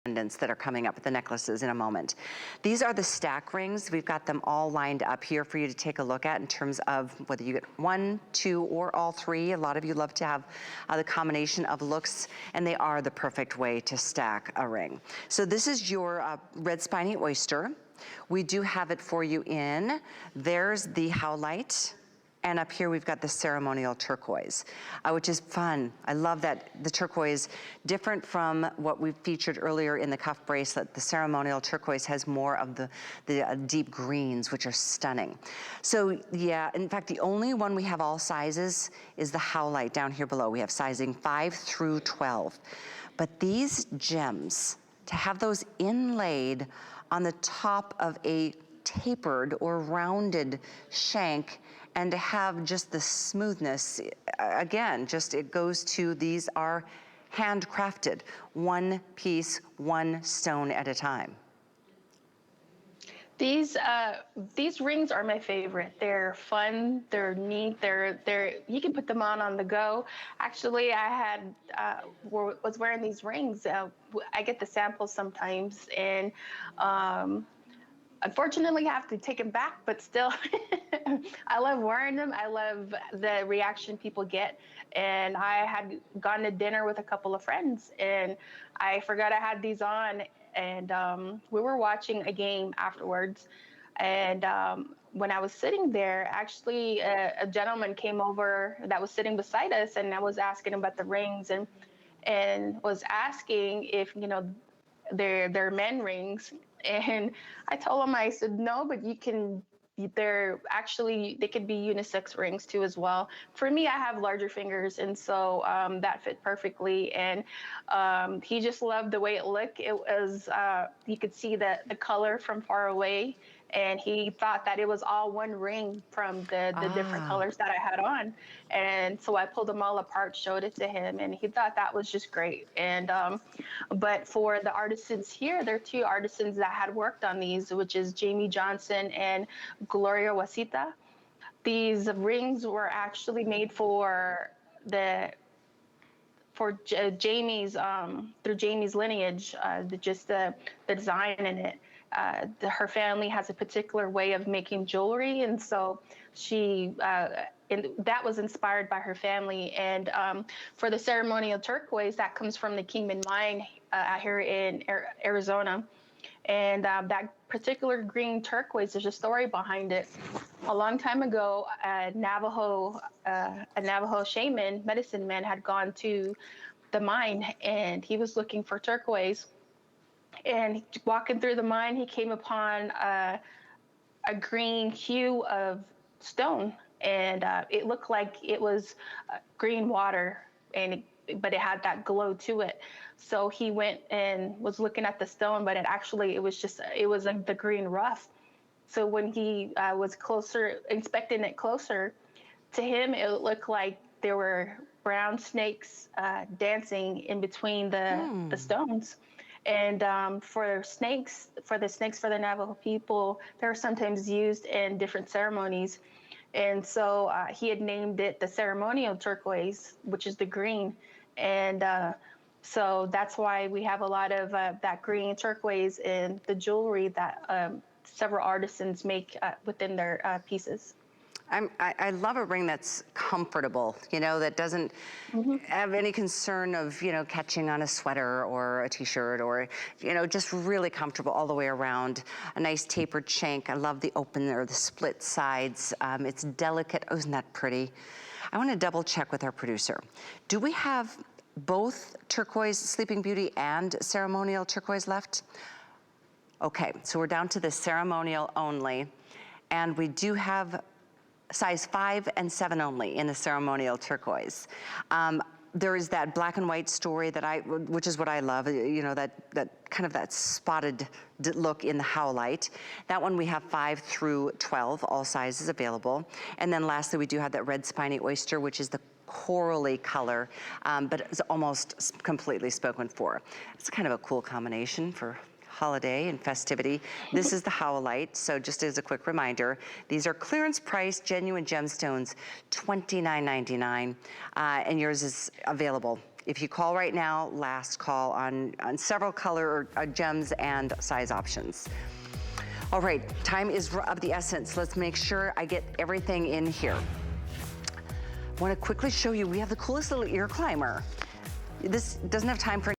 pendants that are coming up with the necklaces in a moment. These are the stack rings. We've got them all lined up here for you to take a look at in terms of whether you get 1, 2, or all 3. A lot of you love to have the combination of looks, and they are the perfect way to stack a ring. So this is your red spiny oyster. We do have it for you in, there's the Howlite. And up here we've got the ceremonial turquoise, which is fun. I love that the turquoise, different from what we featured earlier in the cuff bracelet. The ceremonial turquoise has more of the deep greens, which are stunning. So yeah, in fact, the only one we have all sizes is the Howlite down here below. We have sizing 5 through 12. But these gems, to have those inlaid on the top of a tapered or rounded shank, and to have just the smoothness, again, just it goes to, these are handcrafted, 1 piece, 1 stone at a time. These rings are my favorite. They're fun, they're neat, they're you can put them on the go. Actually, I had was wearing these rings. I get the samples sometimes, and unfortunately, I have to take them back, but still, I love wearing them. I love the reaction people get. And I had gone to dinner with a couple of friends, and I forgot I had these on. And we were watching a game afterwards. And when I was sitting there, actually, a gentleman came over that was sitting beside us, and I was asking him about the rings, and was asking if, you know, they're men rings. And I told him, I said, no, but they could be unisex rings too as well. For me, I have larger fingers, and so that fit perfectly. And he just loved the way it looked. It was, you could see the color from far away, and he thought that it was all one ring from the different colors that I had on. And so I pulled them all apart, showed it to him, and he thought that was just great. And but for the artisans here, there are 2 artisans that had worked on these, which is Jamie Johnson and Gloria Wasita. These rings were actually made for Jamie's, through Jamie's lineage, the design in it. Her family has a particular way of making jewelry, and so she, and that was inspired by her family. And for the ceremonial turquoise, that comes from the Kingman mine out here in Arizona. And that particular green turquoise, there's a story behind it. A long time ago, a Navajo shaman, medicine man, had gone to the mine, and he was looking for turquoise. And walking through the mine, he came upon a green hue of stone, and it looked like it was green water, but it had that glow to it. So he went and was looking at the stone, but it was like the green rough. So when he was inspecting it closer, to him it looked like there were brown snakes dancing in between the stones. And for the Navajo people, they're sometimes used in different ceremonies. And so he had named it the ceremonial turquoise, which is the green. And so that's why we have a lot of that green turquoise in the jewelry that several artisans make within their pieces. I love a ring that's comfortable, you know, that doesn't have any concern of, you know, catching on a sweater or a t-shirt, or, you know, just really comfortable all the way around. A nice tapered shank. I love the open or the split sides. It's delicate. Oh, isn't that pretty? I want to double check with our producer. Do we have both turquoise Sleeping Beauty and ceremonial turquoise left? Okay, so we're down to the ceremonial only, and we do have size 5 and 7 only in the ceremonial turquoise. There is that black and white story which is what I love, you know, that kind of that spotted look in the Howlite. That one we have 5 through 12, all sizes available. And then lastly, we do have that red spiny oyster, which is the corally color, but it's almost completely spoken for. It's kind of a cool combination for holiday and festivity. This is the Howellite, so just as a quick reminder, these are clearance price, genuine gemstones, $29.99, and yours is available If you call right now, last call on several color gems and size options. All right, time is of the essence. Let's make sure I get everything in here. I want to quickly show you, we have the coolest little ear climber. This doesn't have time for